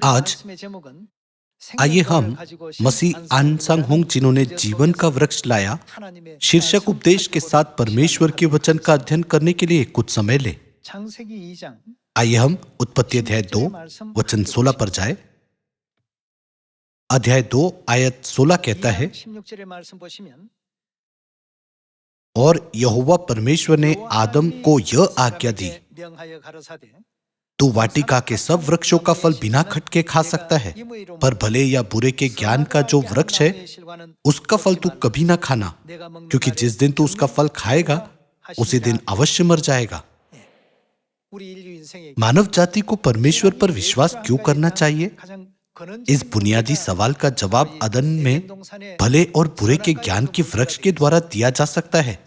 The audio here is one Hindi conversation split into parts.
आज आइए हम मसीह आनसंग होंग जिन्होंने जीवन का वृक्ष लाया शीर्षक उपदेश के साथ परमेश्वर के वचन का अध्ययन करने के लिए कुछ समय ले। आइए हम उत्पत्ति अध्याय 2 वचन 16 पर जाए। अध्याय 2 आयत 16 कहता है, और यहोवा परमेश्वर ने आदम को यह आज्ञा दी, तू वाटिका के सब वृक्षों का फल बिना खटके खा सकता है, पर भले या बुरे के ज्ञान का जो वृक्ष है उसका फल तू कभी ना खाना, क्योंकि जिस दिन तू उसका फल खाएगा उसी दिन अवश्य मर जाएगा। मानव जाति को परमेश्वर पर विश्वास क्यों करना चाहिए? इस बुनियादी सवाल का जवाब अदन में भले और बुरे के ज्ञान के वृक्ष के द्वारा दिया जा सकता है।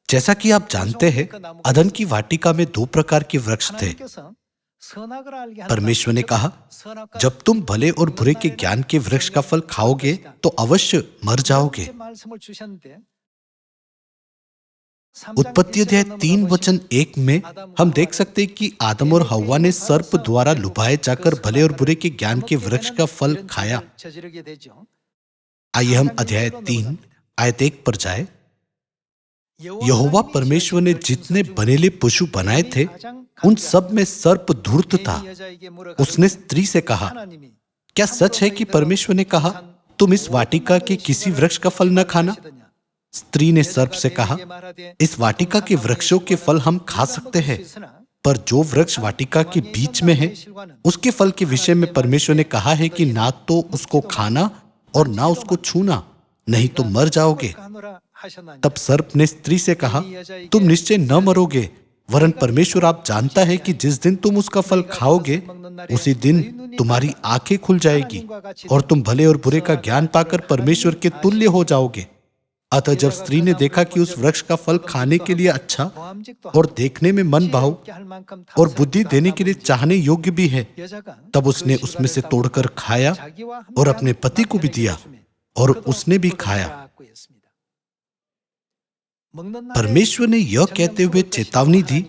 जैसा कि आप जानते हैं, अदन की वाटिका में 2 प्रकार के वृक्ष थे। परमेश्वर ने कहा, जब तुम भले और बुरे के ज्ञान के वृक्ष का फल खाओगे तो अवश्य मर जाओगे। उत्पत्ति अध्याय 3 वचन 1 में हम देख सकते हैं कि आदम और हव्वा ने सर्प द्वारा लुभाए जाकर भले और बुरे के ज्ञान के वृक्ष का फल खाया। आइए हम अध्याय 3 आयत 1 पर जाए। यहोवा परमेश्वर ने जितने बनेले पशु बनाए थे उन सब में सर्प धूर्त था। उसने स्त्री से कहा, क्या सच है कि परमेश्वर ने कहा, तुम इस वाटिका के किसी वृक्ष का फल न खाना? स्त्री ने सर्प से कहा, इस वाटिका के वृक्षों के फल हम खा सकते हैं, पर जो वृक्ष वाटिका के बीच में है उसके फल के विषय में परमेश्वर ने कहा है कि ना तो उसको खाना और ना उसको छूना, नहीं तो मर जाओगे। तब सर्प ने स्त्री से कहा, तुम निश्चय न मरोगे, वरन परमेश्वर आप जानता है कि जिस दिन तुम उसका फल खाओगे उसी दिन तुम्हारी आंखें खुल जाएगी और तुम भले और बुरे का ज्ञान पाकर परमेश्वर के तुल्य हो जाओगे। अतः जब स्त्री ने देखा कि उस वृक्ष का फल खाने के लिए अच्छा और देखने में मन भाव और बुद्धि देने के लिए चाहने योग्य भी है, तब उसने उसमें से तोड़कर खाया और अपने पति को भी दिया और उसने भी खाया। परमेश्वर ने यह कहते हुए चेतावनी दी,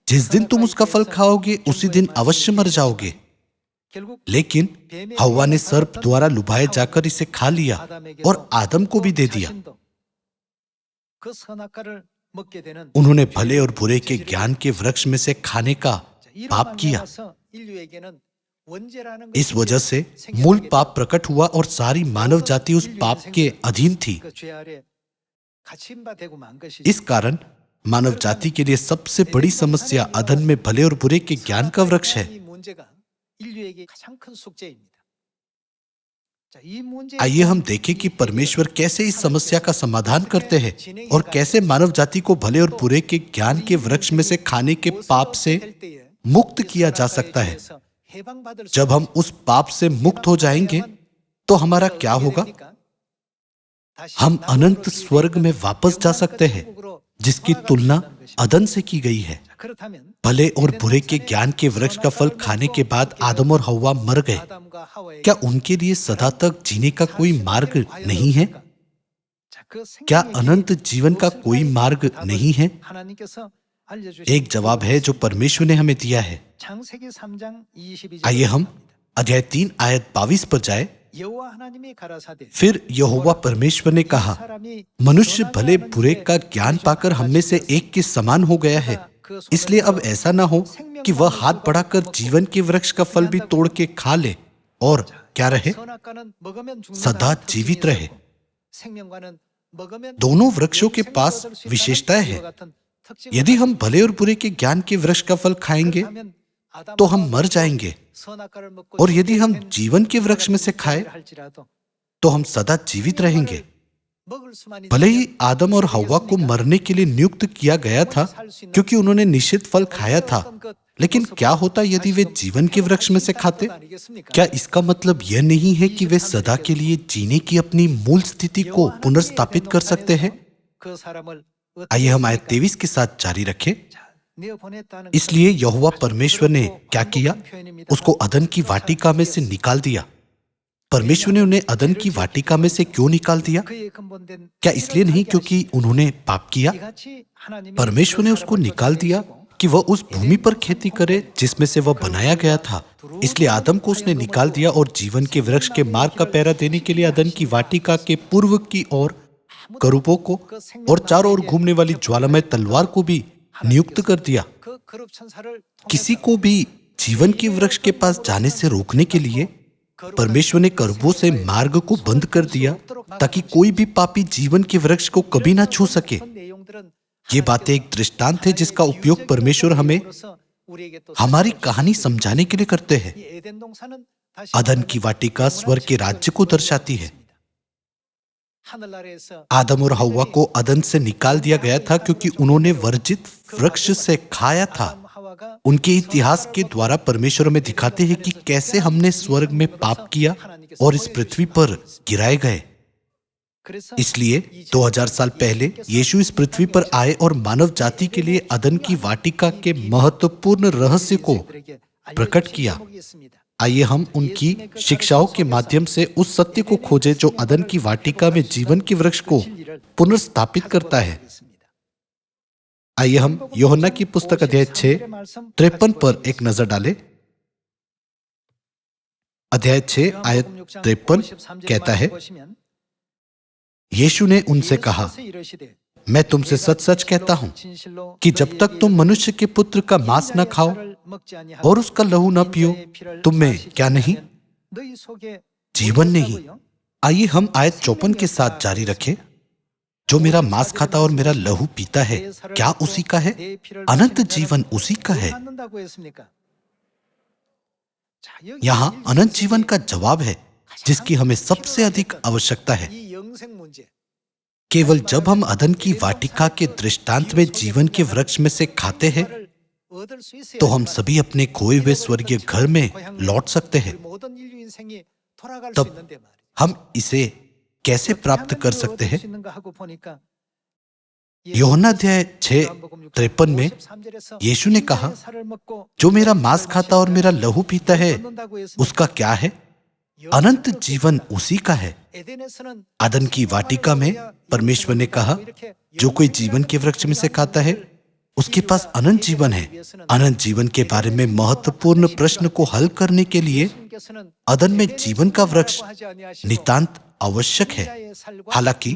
जिस दिन तुम उसका फल खाओगे उसी दिन अवश्य मर जाओगे। लेकिन हव्वा ने सर्प द्वारा लुभाए जाकर इसे खा लिया और आदम को भी दे दिया। उन्होंने भले और बुरे के ज्ञान के वृक्ष में से खाने का पाप किया। इस वजह से मूल पाप प्रकट हुआ और सारी मानव जाति उस पाप के अधीन थी। इस कारण मानव जाति के लिए सबसे बड़ी समस्या अदन में भले और बुरे के ज्ञान का वृक्ष है। आइए हम देखें कि परमेश्वर कैसे इस समस्या का समाधान करते हैं और कैसे मानव जाति को भले और बुरे के ज्ञान के वृक्ष में से खाने के पाप से मुक्त किया जा सकता है। जब हम उस पाप से मुक्त हो जाएंगे तो हमारा क्या होगा? हम अनंत स्वर्ग में वापस जा सकते हैं, जिसकी तुलना अदन से की गई है। भले और बुरे के ज्ञान के वृक्ष का फल खाने के बाद आदम और हव्वा मर गए। क्या उनके लिए सदा तक जीने का कोई मार्ग नहीं है? क्या अनंत जीवन का कोई मार्ग नहीं है? एक जवाब है जो परमेश्वर ने हमें दिया है। आइए हम अध्याय 3 आयत 22 पर जाए। फिर यहोवा परमेश्वर ने कहा, मनुष्य भले बुरे का ज्ञान पाकर हम में से एक के समान हो गया है, इसलिए अब ऐसा ना हो कि वह हाथ बढ़ाकर जीवन के वृक्ष का फल भी तोड़ के खा ले और क्या रहे? सदा जीवित रहे। दोनों वृक्षों के पास विशेषताएं हैं। यदि हम भले और बुरे के ज्ञान के वृक्ष का फल खाएंगे तो हम मर जाएंगे, और यदि हम जीवन के वृक्ष में से खाए तो हम सदा जीवित रहेंगे। भले ही आदम और हव्वा को मरने के लिए नियुक्त किया गया था क्योंकि उन्होंने निषिद्ध फल खाया था, लेकिन क्या होता यदि वे जीवन के वृक्ष में से खाते? क्या इसका मतलब यह नहीं है कि वे सदा के लिए जीने की अपनी मूल स्थिति को पुनर्स्थापित कर सकते हैं? आइए हम आयत 23 के साथ जारी रखें। इसलिए यहोवा परमेश्वर ने क्या किया? उसको अदन की वाटिका में से निकाल दिया। परमेश्वर ने उन्हें अदन की वाटिका में से क्यों निकाल दिया? क्या इसलिए नहीं क्योंकि उन्होंने पाप किया? परमेश्वर ने उसको निकाल दिया कि वह उस भूमि पर खेती करे जिसमें से वह बनाया गया था। इसलिए आदम को उसने निकाल दिया और जीवन के वृक्ष के मार्ग का पहरा देने के लिए अदन की वाटिका के पूर्व की ओर करूबों को और चारों ओर घूमने वाली ज्वालामय तलवार को भी नियुक्त कर दिया। किसी को भी जीवन के वृक्ष के पास जाने से रोकने के लिए परमेश्वर ने करूबों से मार्ग को बंद कर दिया ताकि कोई भी पापी जीवन के वृक्ष को कभी ना छू सके। ये बातें एक दृष्टांत है जिसका उपयोग परमेश्वर हमें हमारी कहानी समझाने के लिए करते हैं। अदन की वाटिका स्वर्ग के राज्य को दर्शाती है। आदम और हव्वा को अदन से निकाल दिया गया था क्योंकि उन्होंने वर्जित वृक्ष से खाया था। उनके इतिहास के द्वारा परमेश्वर हमें दिखाते हैं कि कैसे हमने स्वर्ग में पाप किया और इस पृथ्वी पर गिराए गए। इसलिए 2000 साल पहले यीशु इस पृथ्वी पर आए और मानव जाति के लिए अदन की वाटिका के महत्वपूर्ण रहस्य को प्रकट किया। आइए हम उनकी शिक्षाओं के माध्यम से उस सत्य को खोजें जो अदन की वाटिका में जीवन के वृक्ष को पुनर्स्थापित करता है। आइए हम यूहन्ना की पुस्तक अध्याय 6:53 पर एक नजर डालें। अध्याय 6 आयत 53 कहता है, यीशु ने उनसे कहा, मैं तुमसे सच सच कहता हूं कि जब तक तुम मनुष्य के पुत्र का मांस न खाओ और उसका लहू न पियो, तुम में क्या नहीं? जीवन नहीं। आइए हम आयत 54 के साथ जारी रखें। जो मेरा मांस खाता और मेरा लहू पीता है, क्या उसी का है? अनंत जीवन उसी का है। यहां अनंत जीवन का जवाब है जिसकी हमें सबसे अधिक आवश्यकता है। केवल जब हम अदन की वाटिका के दृष्टांत में जीवन के वृक्ष में से खाते हैं तो हम सभी अपने खोए हुए स्वर्गीय घर में लौट सकते हैं। तब हम इसे कैसे प्राप्त कर सकते हैं? यूहन्ना अध्याय 6:53 में यीशु ने कहा, जो मेरा मांस खाता और मेरा लहू पीता है उसका क्या है? अनंत जीवन उसी का है। अदन की वाटिका में परमेश्वर ने कहा, जो कोई जीवन के वृक्ष में से खाता है उसके पास अनंत जीवन है। अनंत जीवन के बारे में महत्वपूर्ण प्रश्न को हल करने के लिए अदन में जीवन का वृक्ष नितांत आवश्यक है। हालांकि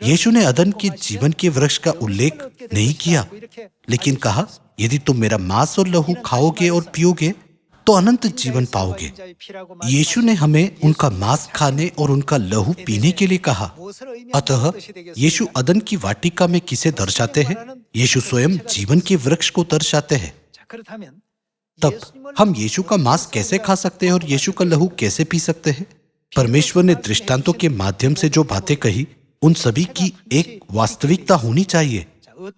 यीशु ने अदन के जीवन के वृक्ष का उल्लेख नहीं किया, लेकिन कहा, यदि तुम मेरा मांस और लहू खाओगे और पियोगे तो अनंत जीवन पाओगे। यीशु ने हमें उनका मांस खाने और उनका लहू पीने के लिए कहा। अतः यीशु अदन की वाटिका में किसे दर्शाते हैं? यीशु स्वयं जीवन के वृक्ष को दर्शाते हैं। तब हम यीशु का मांस कैसे खा सकते हैं और यीशु का लहू कैसे पी सकते हैं? परमेश्वर ने दृष्टांतों के माध्यम से जो बातें कही उन सभी की एक वास्तविकता होनी चाहिए।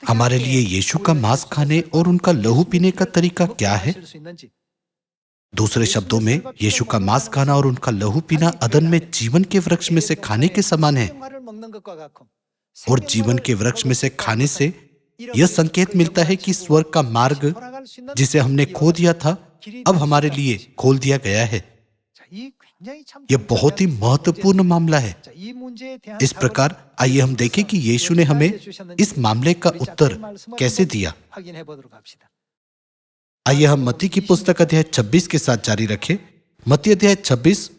हमारे लिए यीशु का मांस खाने और उनका लहू पीने का तरीका क्या है? दूसरे शब्दों में, यीशु का मांस खाना और उनका लहू पीना अदन में जीवन के वृक्ष में से खाने के समान है। और जीवन के वृक्ष में से खाने से यह संकेत मिलता है कि स्वर्ग का मार्ग जिसे हमने खो दिया था अब हमारे लिए खोल दिया गया है। यह बहुत ही महत्वपूर्ण मामला है। इस प्रकार आइए हम देखें कि यीशु ने हमें इस मामले का उत्तर कैसे दिया। आइए हम मत्ती की पुस्तक अध्याय 26 के साथ जारी रखें। मत्ती अध्याय 26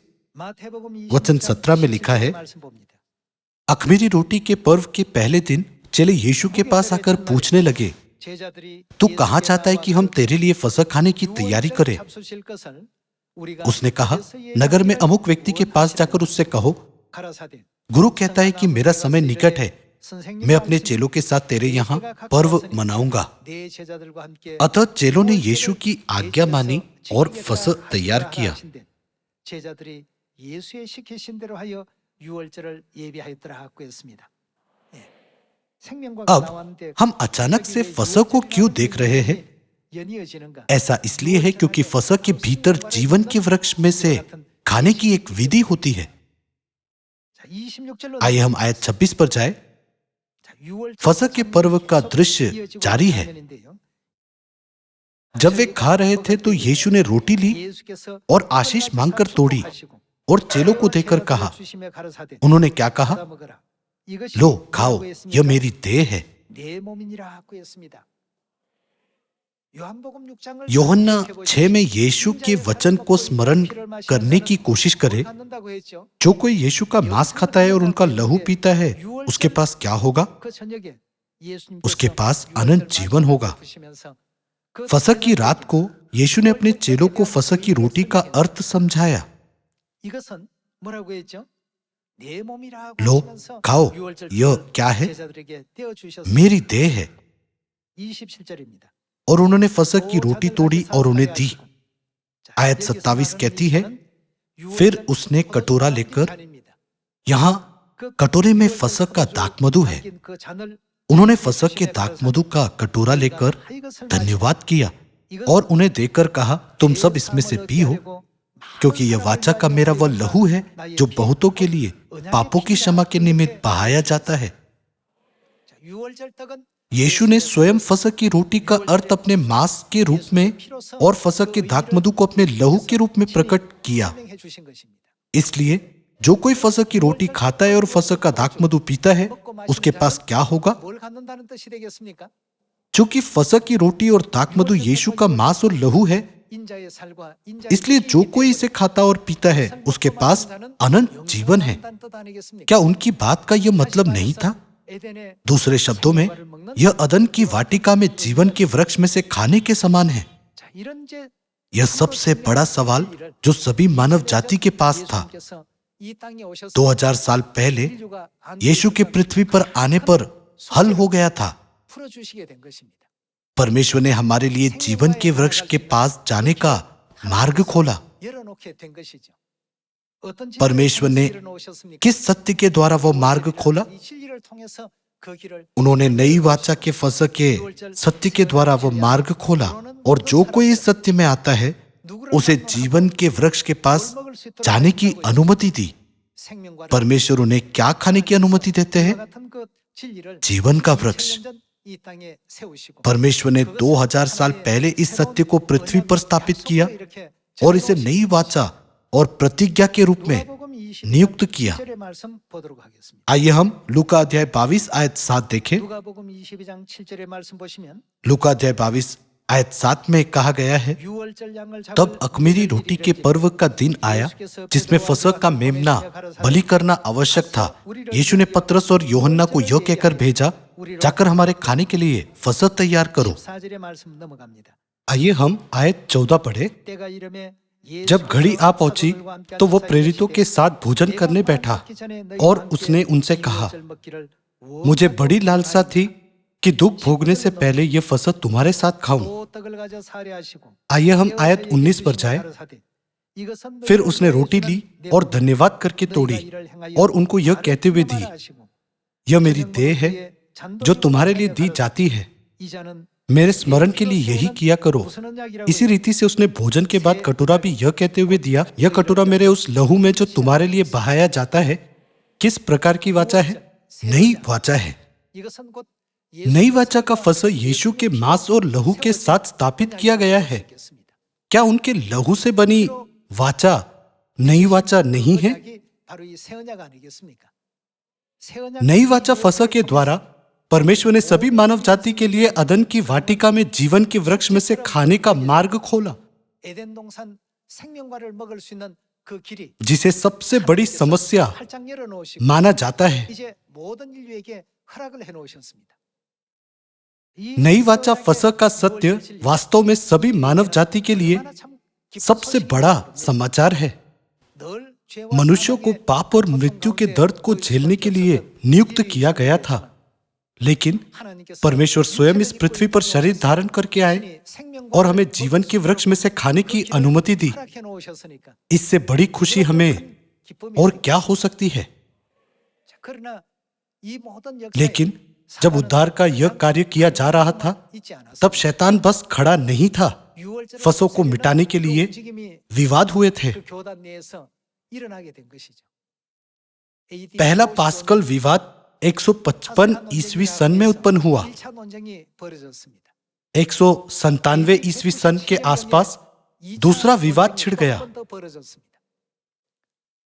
वचन 17 में लिखा है, अख़मीरी रोटी के पर्व के पहले दिन चेले यीशु के पास आकर पूछने लगे, तू कहाँ चाहता है कि हम तेरे लिए फसह खाने की तैयारी करें? उसने कहा, नगर में अमुक व्यक्ति के पास जाकर उससे कहो, गुरु कहता है कि मेरा समय निकट है, मैं अपने चेलों के साथ तेरे यहाँ पर्व मनाऊंगा। अतः चेलों ने यीशु की आज्ञा मानी और फसह तैयार किया। अब हम अचानक से फसह को क्यों देख रहे हैं? ऐसा इसलिए है क्योंकि फसह के भीतर जीवन के वृक्ष में से खाने की एक विधि होती है। आइए हम आयत 26 पर जाए। फसह के पर्व का दृश्य जारी है। जब वे खा रहे थे तो यीशु ने रोटी ली और आशीष मांगकर तोड़ी और चेलों को देकर कहा, उन्होंने क्या कहा? लो खाओ, यह मेरी देह है। यूहन्ना 6 में यीशु के वचन को स्मरण करने की कोशिश करे, जो कोई यीशु का मांस खाता है और उनका लहू पीता है, उसके पास क्या होगा? उसके पास अनंत जीवन होगा। फसह की रात को यीशु ने अपने चेलों को फसह की रोटी का अर्थ समझाया। लो, खाओ, यह क्या है? मेरी देह है। और उन्होंने फसह की रोटी तोड़ी और उन्हें दी। आयत 27 कहती है, फिर उसने कटोरा लेकर, यहां कटोरे में फसह का दाखमधु है। उन्होंने फसह के दाखमधु का कटोरा लेकर धन्यवाद किया और उन्हें देकर कहा, तुम सब इसमें से पियो, क्योंकि यह वाचा का मेरा वह लहू है जो बहुतों के लिए पापों की क्षमा के निमित्त बहाया जाता है। यीशु ने स्वयं फसह की रोटी का अर्थ अपने मांस के रूप में और फसह के दाखमधु को अपने लहू के रूप में प्रकट किया। इसलिए जो कोई फसह की रोटी खाता है और फसह का दाखमधु पीता है, उसके पास क्या होगा? चूंकि फसह की रोटी और दाखमधु यीशु का मांस और लहू है, इसलिए जो कोई इसे खाता और पीता है, उसके पास अनंत जीवन है। क्या उनकी बात का यह मतलब नहीं था? दूसरे शब्दों में, यह अदन की वाटिका में जीवन के वृक्ष में से खाने के समान है। यह सबसे बड़ा सवाल जो सभी मानव जाति के पास था। 2000 साल पहले यीशु के पृथ्वी पर आने पर हल हो गया था। परमेश्वर ने हमारे लिए जीवन के वृक्ष के पास जाने का मार्ग खोला। परमेश्वर ने किस सत्य के द्वारा वो मार्ग खोला? उन्होंने नई वाचा के फसह के सत्य के द्वारा वो मार्ग खोला, और जो कोई इस सत्य में आता है, उसे जीवन के वृक्ष के पास जाने की अनुमति दी। परमेश्वर उन्हें क्या खाने की अनुमति देते हैं? जीवन का वृक्ष। परमेश्वर ने 2000 साल पहले इस सत्य को पृथ्वी पर स्थापित किया और इसे नई वाचा और प्रतिज्ञा के रूप में नियुक्त किया। आइए हम लूका अध्याय 22 आयत 7 देखें। लूका अध्याय 22 आयत 7 में कहा गया है, तब अख़मीरी रोटी के पर्व का दिन आया, जिसमें फसह का मेमना बलि करना आवश्यक था। यीशु ने पतरस और यूहन्ना को यह कहकर भेजा, जाकर हमारे खाने के लिए फसह तैयार करो। आइए हम आयत 14 पढ़े। जब घड़ी आ पहुंची तो वो प्रेरितों के साथ भोजन करने बैठा और उसने उनसे कहा, मुझे बड़ी लालसा थी कि दुख भोगने से पहले ये फसह तुम्हारे साथ खाऊं। आइए हम आयत 19 पर जाएं। फिर उसने रोटी ली और धन्यवाद करके तोड़ी और उनको यह कहते हुए दी, यह मेरी देह है जो तुम्हारे लिए दी जाती है, मेरे स्मरण के लिए यही किया करो। इसी रीति से उसने भोजन के बाद कटोरा भी यह कहते हुए दिया, यह कटोरा मेरे उस लहू में जो तुम्हारे लिए बहाया जाता है। किस प्रकार की वाचा है? नई वाचा है। नई वाचा का फसह यीशु के मांस और लहू के साथ स्थापित किया गया है। क्या उनके लहू से बनी वाचा नई वाचा नहीं है? नई वाचा फसह के द्वारा परमेश्वर ने सभी मानव जाति के लिए अदन की वाटिका में जीवन के वृक्ष में से खाने का मार्ग खोला, जिसे सबसे बड़ी समस्या माना जाता है। नई वाचा फसह का सत्य वास्तव में सभी मानव जाति के लिए सबसे बड़ा समाचार है। मनुष्यों को पाप और मृत्यु के दर्द को झेलने के लिए नियुक्त किया गया था, लेकिन परमेश्वर स्वयं इस पृथ्वी पर शरीर धारण करके आए और हमें जीवन के वृक्ष में से खाने की अनुमति दी। इससे बड़ी खुशी हमें और क्या हो सकती है? लेकिन जब उद्धार का यह कार्य किया जा रहा था, तब शैतान बस खड़ा नहीं था। फसह को मिटाने के लिए विवाद हुए थे। पहला पास्कल विवाद 155 ईस्वी सन में उत्पन्न हुआ। 197 ईस्वी सन के आसपास दूसरा विवाद छिड़ गया।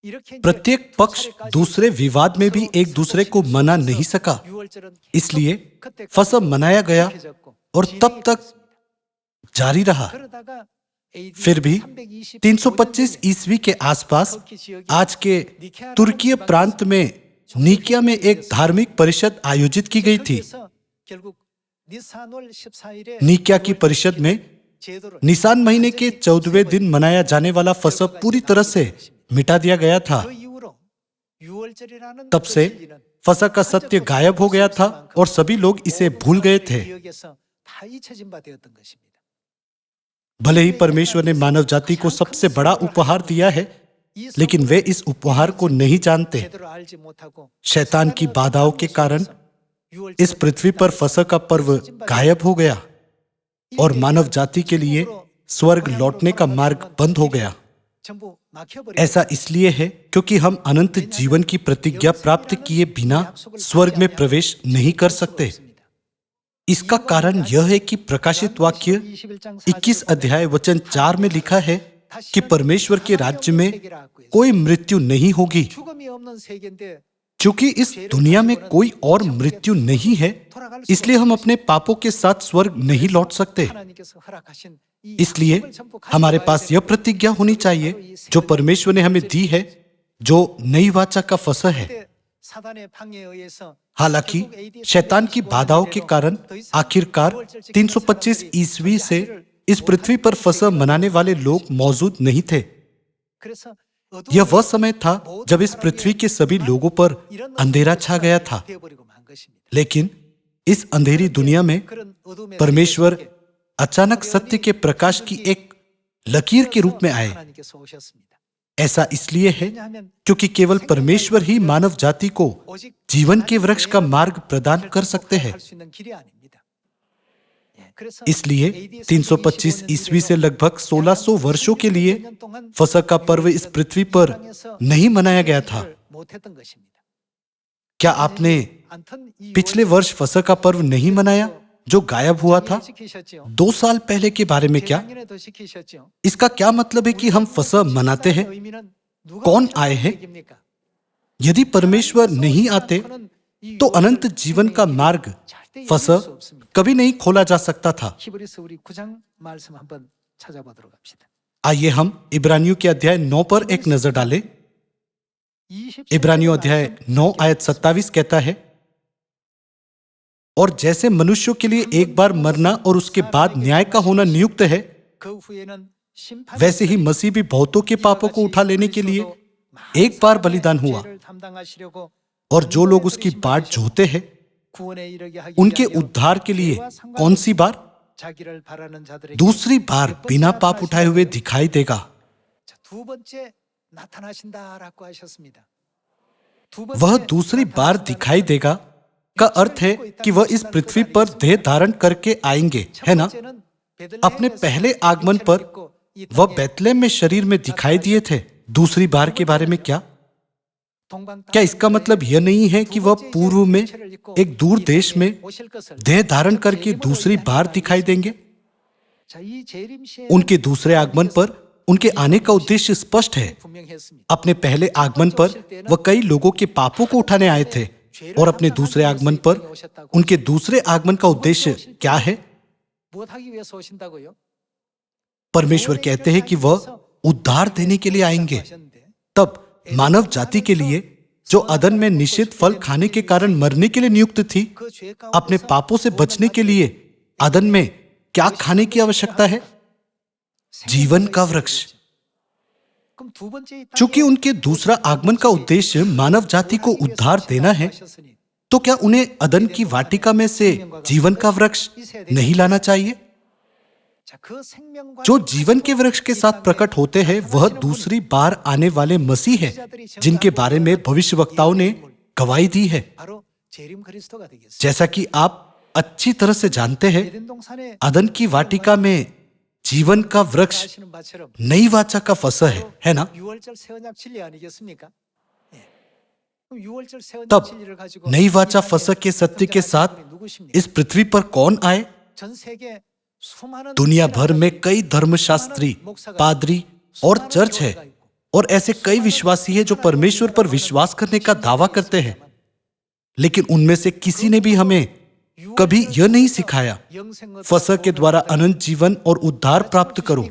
प्रत्येक पक्ष दूसरे विवाद में भी एक दूसरे को मना नहीं सका, इसलिए फसह मनाया गया और तब तक जारी रहा। फिर भी 325 ईस्वी के आसपास आज के तुर्कीय प्रांत में निकिया में एक धार्मिक परिषद आयोजित की गई थी। निकिया की परिषद में निसान महीने के 14वें दिन मनाया जाने वाला फसह पूरी तरह से मिटा दिया गया था। तब से फसह का सत्य गायब हो गया था और सभी लोग इसे भूल गए थे। भले ही परमेश्वर ने मानव जाति को सबसे बड़ा उपहार दिया है, लेकिन वे इस उपहार को नहीं जानते। शैतान की बाधाओं के कारण इस पृथ्वी पर फसह का पर्व गायब हो गया और मानव जाति के लिए स्वर्ग लौटने का मार्ग बंद हो गया। ऐसा इसलिए है क्योंकि हम अनंत जीवन की प्रतिज्ञा प्राप्त किए बिना स्वर्ग में प्रवेश नहीं कर सकते। इसका कारण यह है कि प्रकाशित वाक्य 21 अध्याय वचन 4 में लिखा है कि परमेश्वर के राज्य में कोई मृत्यु नहीं होगी। क्योंकि इस दुनिया में कोई और मृत्यु नहीं है, इसलिए हम अपने पापों के साथ स्वर्ग नहीं लौट सकते। इसलिए हमारे पास यह प्रतिज्ञा होनी चाहिए जो परमेश्वर ने हमें दी है, जो नई वाचा का फसह है। हालांकि शैतान की बाधाओं के कारण आखिरकार 325 ईस्वी से इस पृथ्वी पर फसह मनाने वाले लोग मौजूद नहीं थे। यह वह समय था जब इस पृथ्वी के सभी लोगों पर अंधेरा छा गया था। लेकिन इस अंधेरी दुनिया में परमेश्वर अचानक सत्य के प्रकाश की एक लकीर के रूप में आए। ऐसा इसलिए है क्योंकि केवल परमेश्वर ही मानव जाति को जीवन के वृक्ष का मार्ग प्रदान कर सकते हैं। इसलिए 325 ईस्वी से लगभग 1600 वर्षों के लिए फसह का पर्व इस पृथ्वी पर नहीं मनाया गया था। क्या आपने पिछले वर्ष फसह का पर्व नहीं मनाया जो गायब हुआ था 2 साल पहले के बारे में? क्या इसका क्या मतलब है कि हम फसह मनाते हैं? कौन आए हैं? यदि परमेश्वर नहीं आते तो अनंत जीवन का मार्ग फसह कभी नहीं खोला जा सकता था। आइए हम इब्रानियों के अध्याय 9 पर एक नजर डालें। इब्रानियों अध्याय 9 आयत 27 कहता है, और जैसे मनुष्यों के लिए एक बार मरना और उसके बाद न्याय का होना नियुक्त है, वैसे ही मसीह भी बहुतों के पापों को उठा लेने के लिए एक बार बलिदान हुआ। और जो लोग उसकी बाट जोहते हैं उनके उद्धार के लिए कौन सी बार? दूसरी बार बिना पाप उठाए हुए दिखाई देगा। वह दूसरी बार दिखाई देगा का अर्थ है कि वह इस पृथ्वी पर देह धारण करके आएंगे, है ना? अपने पहले आगमन पर वह बैतलहम में शरीर में दिखाई दिए थे। दूसरी बार के बारे में क्या? क्या इसका मतलब यह नहीं है कि वह पूर्व में एक दूर देश में देह धारण करके दूसरी बार दिखाई देंगे? उनके दूसरे आगमन पर उनके आने का उद्देश्य स्पष्ट है। अपने पहले आगमन पर वह कई लोगों के पापों को उठाने आए थे और अपने दूसरे आगमन पर उनके दूसरे आगमन का उद्देश्य क्या है? परमेश्वर कहते हैं कि वह उद्धार देने के लिए आएंगे। तब मानव जाति के लिए जो अदन में निषिद्ध फल खाने के कारण मरने के लिए नियुक्त थी, अपने पापों से बचने के लिए अदन में क्या खाने की आवश्यकता है? जीवन का वृक्ष। चूंकि उनके दूसरा आगमन का उद्देश्य मानव जाति को उद्धार देना है, तो क्या उन्हें अदन की वाटिका में से जीवन का वृक्ष नहीं लाना चाहिए? जो जीवन के वृक्ष के साथ प्रकट होते हैं वह दूसरी बार आने वाले मसीह है, जिनके बारे में भविष्यवक्ताओं ने गवाही दी है। जैसा कि आप अच्छी तरह से जानते हैं, अदन की वाटिका में जीवन का वृक्ष नई वाचा का फसह है ना? तब नई वाचा फसह के सत्य के साथ इस पृथ्वी पर कौन आए? दुनिया भर में कई धर्मशास्त्री, पादरी और चर्च है और ऐसे कई विश्वासी हैं जो परमेश्वर पर विश्वास करने का दावा करते हैं, लेकिन उनमें से किसी ने भी हमें कभी यह नहीं सिखाया फसह के द्वारा अनंत जीवन और उद्धार प्राप्त करो।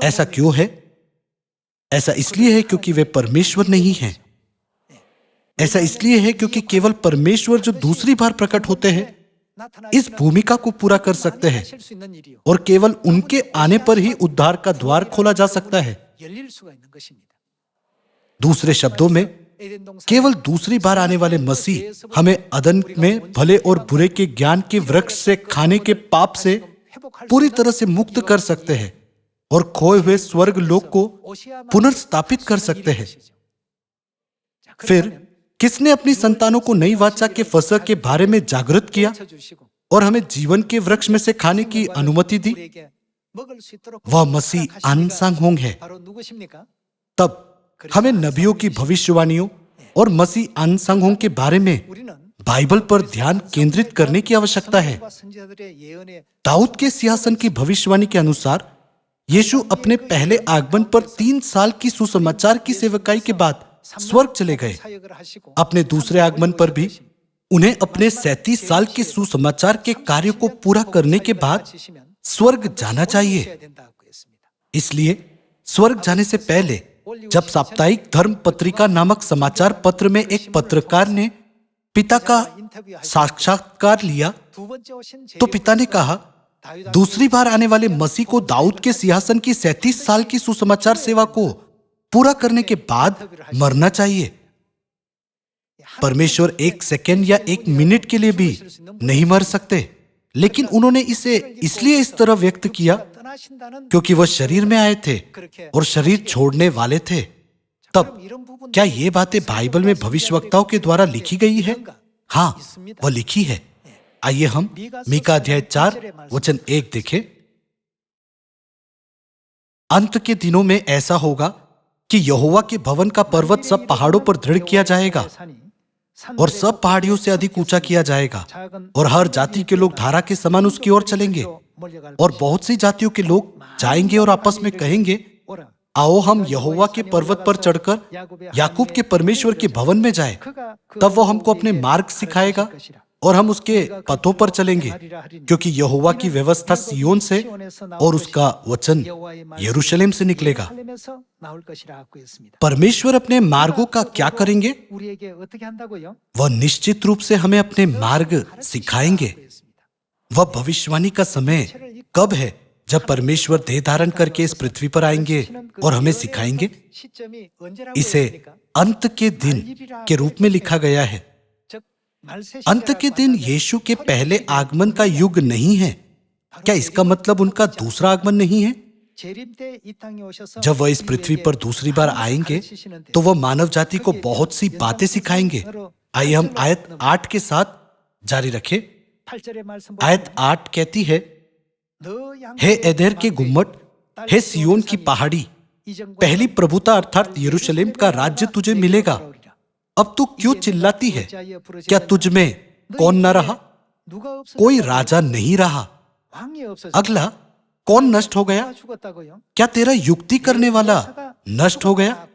ऐसा क्यों है? ऐसा इसलिए है क्योंकि वे परमेश्वर नहीं हैं। ऐसा इसलिए है क्योंकि केवल परमेश्वर जो दूसरी बार प्रकट होते हैं इस भूमिका को पूरा कर सकते हैं और केवल उनके आने पर ही उद्धार का द्वार खोला जा सकता है। दूसरे शब्दों में, केवल दूसरी बार आने वाले मसीह हमें अदन में भले और बुरे के ज्ञान के वृक्ष से खाने के पाप से पूरी तरह से मुक्त कर सकते हैं और खोए हुए स्वर्ग लोक को पुनर्स्थापित कर सकते हैं। फिर किसने अपनी संतानों को नई वाचा के फसह के बारे में जागृत किया और हमें जीवन के वृक्ष में से खाने की अनुमति दी? वह मसीह आनसांगहोंग है। तब हमें नबियों की भविष्यवाणियों और मसीह आनसांगहोंग के बारे में बाइबल पर ध्यान केंद्रित करने की आवश्यकता है। दाऊद के सिंहासन की भविष्यवाणी के अनुसार यीशु अपने पहले आगमन पर 3 साल की सुसमाचार की सेवकाई के बाद स्वर्ग चले गए। अपने दूसरे आगमन पर भी उन्हें अपने 37 साल के सुसमाचार के कार्य को पूरा करने के बाद स्वर्ग जाना चाहिए। इसलिए स्वर्ग जाने से पहले जब साप्ताहिक धर्म पत्रिका नामक समाचार पत्र में एक पत्रकार ने पिता का साक्षात्कार लिया तो पिता ने कहा, दूसरी बार आने वाले मसीह को दाऊद के सिंहासन की 37 साल की सुसमाचार सेवा को पूरा करने के बाद मरना चाहिए। परमेश्वर 1 सेकंड या 1 मिनट के लिए भी नहीं मर सकते, लेकिन उन्होंने इसे इसलिए इस तरह व्यक्त किया क्योंकि वह शरीर में आए थे और शरीर छोड़ने वाले थे। तब क्या ये बातें बाइबल में भविष्यवक्ताओं के द्वारा लिखी गई है? हाँ, वह लिखी है। आइए हम मीका अध्याय 4 वचन 1 देखें। अंत के दिनों में ऐसा होगा कि यहोवा के भवन का पर्वत सब पहाड़ों पर दृढ़ किया जाएगा और सब पहाड़ियों से अधिक ऊंचा किया जाएगा और हर जाति के लोग धारा के समान उसकी ओर चलेंगे और बहुत सी जातियों के लोग जाएंगे और आपस में कहेंगे, आओ हम यहोवा के पर्वत पर चढ़कर याकूब के परमेश्वर के भवन में जाएं। तब वो हमको अपने मार्ग सिखाएगा और हम उसके पथों पर चलेंगे, क्योंकि यहोवा की व्यवस्था सियोन से और उसका वचन यरूशलेम से निकलेगा। परमेश्वर अपने मार्गों का क्या करेंगे? वह निश्चित रूप से हमें अपने मार्ग सिखाएंगे। वह भविष्यवाणी का समय कब है जब परमेश्वर देह धारण करके इस पृथ्वी पर आएंगे और हमें सिखाएंगे? इसे अंत के दिन के रूप में लिखा गया है। अंत के दिन यीशु के पहले आगमन का युग नहीं है। क्या इसका मतलब उनका दूसरा आगमन नहीं है? जब वह इस पृथ्वी पर दूसरी बार आएंगे तो वह मानव जाति को बहुत सी बातें सिखाएंगे। आइए हम आयत 8 के साथ जारी रखें। आयत 8 कहती है, हे एदेर के गुम्मट, हे सियोन की पहाड़ी, पहली प्रभुता अर्थात यरूशलेम का राज्य तुझे मिलेगा। अब तू क्यों चिल्लाती है? क्या तुझ में कौन न रहा? कोई राजा नहीं रहा। अगला, कौन नष्ट हो गया? क्या तेरा युक्ति करने वाला नष्ट हो गया?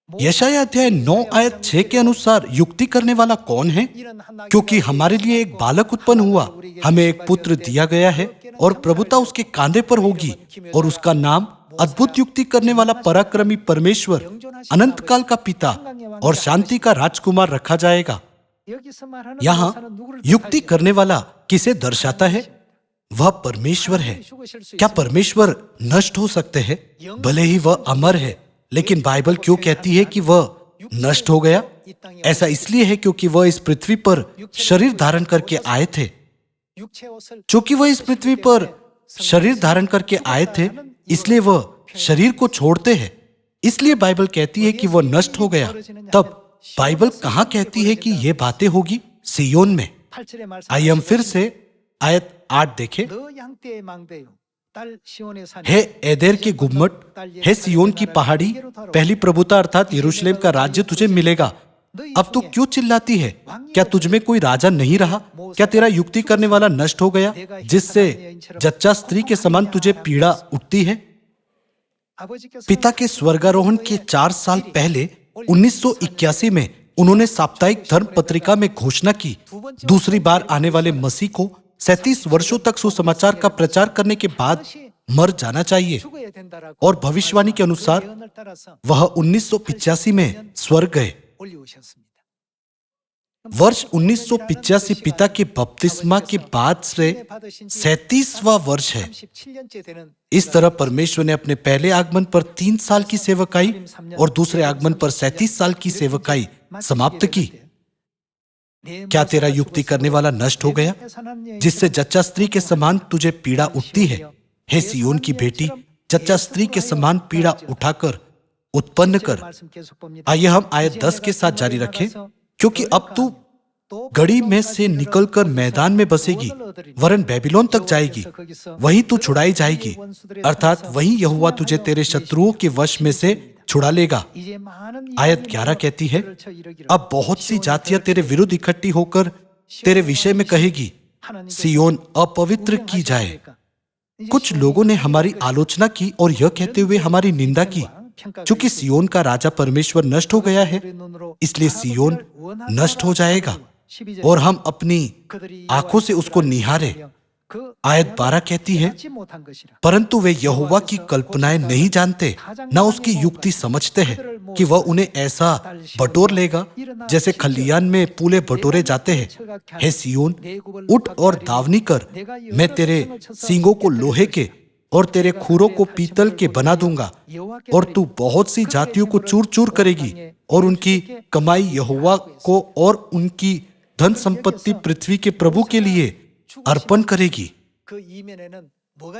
यशायाह अध्याय 9 आयत 6 के अनुसार युक्ति करने वाला कौन है? क्योंकि हमारे लिए एक बालक उत्पन्न हुआ, हमें एक पुत्र दिया गया है और प्रभुता उसके कांधे पर होगी और उसका नाम अद्भुत युक्ति करने वाला, पराक्रमी परमेश्वर, अनंत काल का पिता और शांति का राजकुमार रखा जाएगा। यहाँ युक्ति करने वाला किसे दर्शाता है? वह परमेश्वर है। क्या परमेश्वर नष्ट हो सकते हैं? भले ही वह अमर है, लेकिन बाइबल क्यों कहती है कि वह नष्ट हो गया? ऐसा इसलिए है क्योंकि वह इस पृथ्वी पर शरीर धारण करके आए थे। चूंकि वह इस पृथ्वी पर शरीर धारण करके आए थे, इसलिए वह शरीर को छोड़ते हैं। इसलिए बाइबल कहती है कि वह नष्ट हो गया। तब बाइबल कहाँ कहती है कि यह बातें होगी? सियोन में। आइए हम फिर से आयत 8 देखें। हे एदेर के गुम्मट, हे सियोन की पहाड़ी, पहली प्रभुता अर्थात यरूशलेम का राज्य तुझे मिलेगा। अब तू क्यों चिल्लाती है? क्या तुझ में कोई राजा नहीं रहा? क्या तेरा युक्ति करने वाला नष्ट हो गया, जिससे जच्चा स्त्री के समान तुझे पीड़ा उठती है? पिता के स्वर्गारोहण के 4 साल पहले 1981 में उन्होंने साप्ताहिक धर्म पत्रिका में घोषणा की, दूसरी बार आने वाले मसीह को 37 वर्षों तक सुसमाचार का प्रचार करने के बाद मर जाना चाहिए, और भविष्यवाणी के अनुसार वह 1985 में स्वर्ग गए। वर्ष 1985 पिता के बपतिस्मा के बाद से 37वां वर्ष है। इस तरह परमेश्वर ने अपने पहले आगमन पर 3 साल की सेवकाई और दूसरे आगमन पर 37 साल की सेवकाई समाप्त की। क्या तेरा युक्ति करने वाला नष्ट हो गया, जिससे जच्चा स्त्री के समान तुझे पीड़ा उठती है? हे सियोन की बेटी, जच्चा स्त्री के समान पीड़ा उठाकर उत्पन्न कर। आइए हम आयत 10 के साथ जारी रखें। क्योंकि अब तू गड़ी में से निकलकर मैदान में बसेगी, वरन बेबीलोन तक जाएगी, वहीं तू छुड़ाई जाएगी, अर्थात वहीं यहोवा तुझे तेरे शत्रुओं के वश में से छुड़ा लेगा। आयत 11 कहती है, अब बहुत सी जातियां तेरे विरुद्ध इकट्ठी होकर तेरे विषय में कहेगी, सियोन अपवित्र की जाए। कुछ लोगों ने हमारी आलोचना की और यह कहते हुए हमारी निंदा की, क्योंकि सियोन का राजा परमेश्वर नष्ट हो गया है, इसलिए सियोन नष्ट हो जाएगा और हम अपनी आंखों से उसको निहारे। आयत 12 कहती है, परंतु वे यहोवा की कल्पनाएं नहीं जानते, न उसकी युक्ति समझते हैं कि वह उन्हें ऐसा बटोर लेगा जैसे खलियान में पूले बटोरे जाते हैं। हे सियोन, उठ और दावनी कर, मैं तेरे सींगों को लोहे के और तेरे खूरों को पीतल के बना दूंगा, और तू बहुत सी जातियों को चूर चूर करेगी और उनकी कमाई यहोवा को और उनकी धन संपत्ति पृथ्वी के प्रभु के लिए अर्पण करेगी।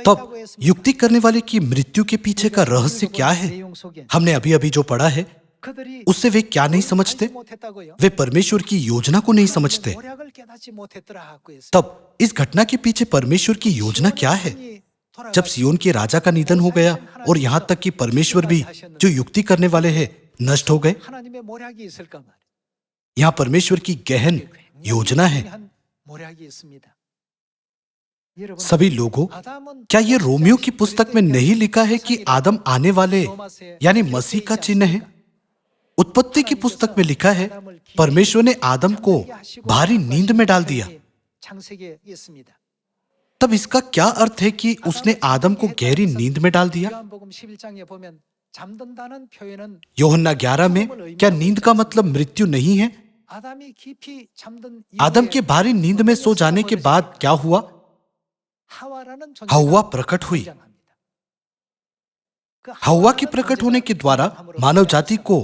तब युक्ति करने वाले की मृत्यु के पीछे का रहस्य क्या है? हमने अभी अभी जो पढ़ा है उससे वे क्या नहीं समझते? वे परमेश्वर की योजना को नहीं समझते। तब इस घटना के पीछे परमेश्वर की योजना क्या है? जब सियोन के राजा का निधन हो गया और यहां तक कि परमेश्वर भी जो युक्ति करने वाले हैं नष्ट हो गए, यहां परमेश्वर की गहन योजना है। सभी लोगों, क्या यह रोमियो की पुस्तक में नहीं लिखा है कि आदम आने वाले यानी मसीह का चिन्ह है? उत्पत्ति की पुस्तक में लिखा है, परमेश्वर ने आदम को भारी नींद में डाल दिया। तब इसका क्या अर्थ है कि उसने आदम को गहरी नींद में डाल दिया? यूहन्ना 11 में क्या नींद का मतलब मृत्यु नहीं है? आदम के भारी नींद में सो जाने के बाद क्या हुआ? हव्वा प्रकट हुई। हव्वा के प्रकट होने के द्वारा मानव जाति को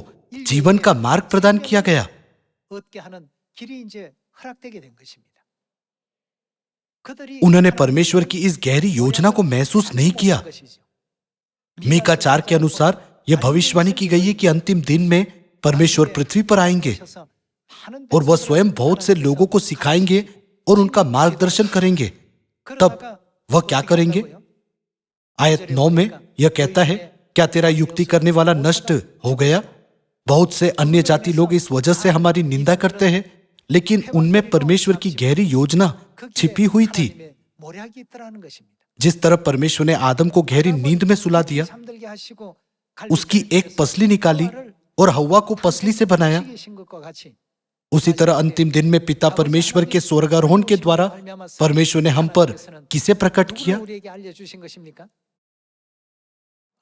जीवन का मार्ग प्रदान किया गया। उन्होंने परमेश्वर की इस गहरी योजना को महसूस नहीं किया। मीका 4 के अनुसार यह भविष्यवाणी की गई है कि अंतिम दिन में परमेश्वर पृथ्वी पर आएंगे और वह स्वयं बहुत से लोगों को सिखाएंगे और उनका मार्गदर्शन करेंगे। तब वह क्या करेंगे? आयत 9 में यह कहता है, क्या तेरा युक्ति करने वाला नष्ट हो गया? बहुत से अन्य जाति लोग इस वजह से हमारी निंदा करते हैं, लेकिन उनमें परमेश्वर की गहरी योजना छिपी हुई थी। जिस तरह परमेश्वर ने आदम को गहरी नींद में सुला दिया, उसकी एक पसली निकाली और हव्वा को पसली से बनाया, उसी तरह अंतिम दिन में पिता परमेश्वर के स्वर्गारोहण के द्वारा परमेश्वर ने हम पर किसे प्रकट किया?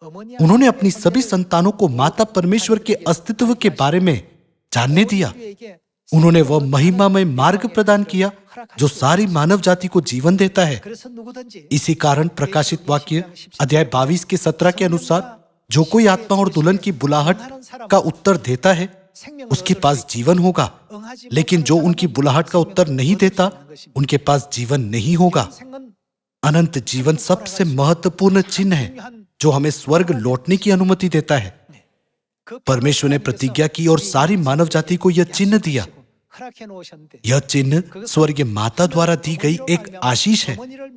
उन्होंने अपनी सभी संतानों को माता परमेश्वर के अस्तित्व के बारे में जानने दिया। उन्होंने वह महिमामय मार्ग प्रदान किया जो सारी मानव जाति को जीवन देता है। इसी कारण प्रकाशित वाक्य अध्याय 22 के 17 के अनुसार जो कोई आत्मा और दुल्हन की बुलाहट का उत्तर देता है उसके पास जीवन होगा, लेकिन जो उनकी बुलाहट का उत्तर नहीं देता उनके पास जीवन नहीं होगा। अनंत जीवन सबसे महत्वपूर्ण चिन्ह है जो हमें स्वर्ग लौटने की अनुमति देता है। परमेश्वर ने प्रतिज्ञा की और सारी मानव जाति को यह चिन्ह दिया। यह चिन्ह स्वर्गीय माता द्वारा दी गई एक आशीष है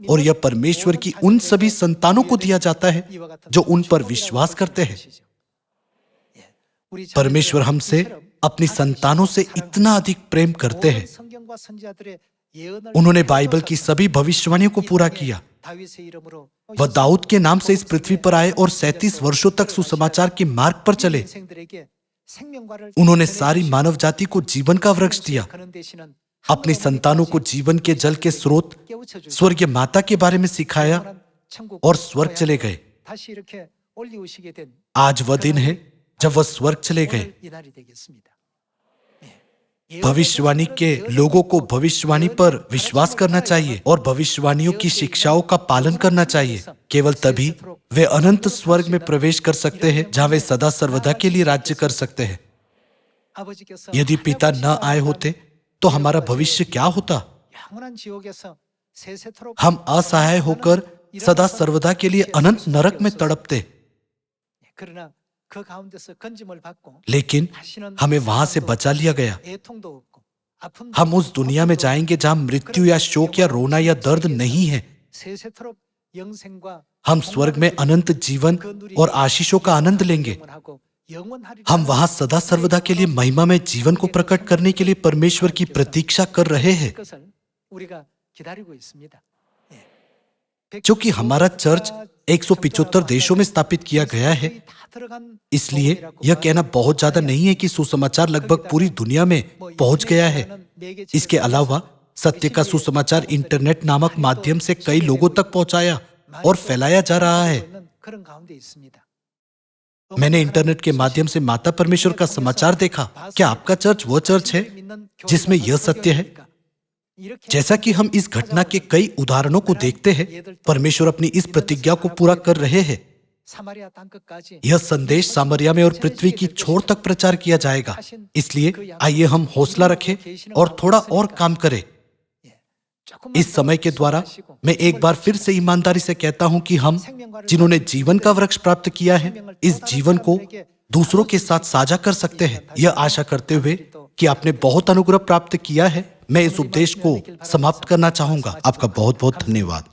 और यह परमेश्वर की उन सभी संतानों को दिया जाता है जो उन पर विश्वास करते हैं। परमेश्वर हमसे अपनी संतानों से इतना अधिक प्रेम करते हैं। उन्होंने बाइबल की सभी भविष्यवाणियों को पूरा किया। वह दाऊद के नाम से इस पृथ्वी पर आए और 37 वर्षों तक सुसमाचार के मार्ग पर चले। उन्होंने सारी मानव जाति को जीवन का वृक्ष दिया। अपनी संतानों को जीवन के जल के स्रोत स्वर्गीय माता के बारे में सिखाया और स्वर्ग चले गए। आज वह दिन है जब वह स्वर्ग चले गए। भविष्यवाणी के लोगों को भविष्यवाणी पर विश्वास करना चाहिए और भविष्यवाणियों की शिक्षाओं का पालन करना चाहिए। केवल तभी वे अनंत स्वर्ग में प्रवेश कर सकते हैं, जहां वे सदा सर्वदा के लिए राज्य कर सकते हैं। यदि पिता न आए होते तो हमारा भविष्य क्या होता? हम असहाय होकर सदा सर्वदा के लिए अनंत नरक में तड़पते। लेकिन हमें वहां से बचा लिया गया। हम उस दुनिया में जाएंगे जहां मृत्यु या शोक या रोना या दर्द नहीं है। हम स्वर्ग में अनंत जीवन और आशीषों का आनंद लेंगे। हम वहां सदा सर्वदा के लिए महिमा में जीवन को प्रकट करने के लिए परमेश्वर की प्रतीक्षा कर रहे हैं। क्योंकि हमारा चर्च 175 देशों में स्थापित किया गया है, इसलिए यह कहना बहुत ज्यादा नहीं है कि सुसमाचार लगभग पूरी दुनिया में पहुंच गया है। इसके अलावा सत्य का सुसमाचार इंटरनेट नामक माध्यम से कई लोगों तक पहुंचाया और फैलाया जा रहा है। मैंने इंटरनेट के माध्यम से माता परमेश्वर का समाचार देखा। क्या आपका चर्च वह चर्च है जिसमें यह सत्य है? जैसा कि हम इस घटना के कई उदाहरणों को देखते हैं, परमेश्वर अपनी इस प्रतिज्ञा को पूरा कर रहे हैं। यह संदेश सामरिया में और पृथ्वी की छोर तक प्रचार किया जाएगा। इसलिए आइए हम हौसला रखें और थोड़ा और काम करें। इस समय के द्वारा मैं एक बार फिर से ईमानदारी से कहता हूं कि हम जिन्होंने जीवन का वृक्ष प्राप्त किया है, इस जीवन को दूसरों के साथ साझा कर सकते हैं। यह आशा करते हुए कि आपने बहुत अनुग्रह प्राप्त किया है, मैं इस उपदेश को समाप्त करना चाहूंगा। आपका बहुत बहुत धन्यवाद।